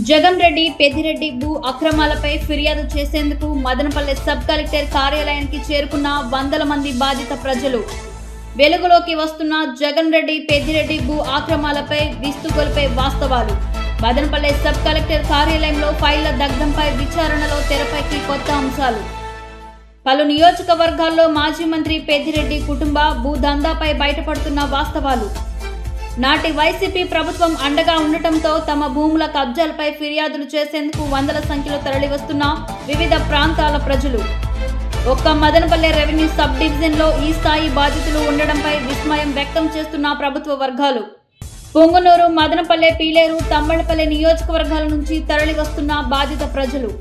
జగన్ రెడ్డి పెద్దిరెడ్డి భూ అక్రమాలపై ఫిర్యాదు చేసేందుకు మదనపల్లె సబ్ కలెక్టర్ కార్యాలయానికి చేరుకున్న వందల మంది బాధిత ప్రజలు. వెలుగులోకి వస్తున్న జగన్ రెడ్డి పెద్దిరెడ్డి భూ అక్రమాలపై విస్తుగొల్పే వాస్తవాలు. మదనపల్లె సబ్ కలెక్టర్ కార్యాలయంలో ఫైళ్ల దగ్ధంపై విచారణలో తెరపైకి కొత్త అంశాలు. పలు నియోజకవర్గాల్లో మాజీ మంత్రి పెద్దిరెడ్డి కుటుంబ భూదందాపై బయటపడుతున్న వాస్తవాలు. నాటి వైసీపీ ప్రభుత్వం అండగా ఉండటంతో తమ భూముల కబ్జాలపై ఫిర్యాదులు చేసేందుకు వందల సంఖ్యలో తరలివస్తున్న వివిధ ప్రాంతాల ప్రజలు. ఒక్క మదనపల్లె రెవెన్యూ సబ్ డివిజన్లో ఈ స్థాయి బాధితులు ఉండడంపై విస్మయం వ్యక్తం చేస్తున్న ప్రభుత్వ వర్గాలు. పొంగనూరు, మదనపల్లె, పీలేరు, తమ్మళ్లపల్లె నియోజకవర్గాల నుంచి తరలివస్తున్న బాధిత ప్రజలు.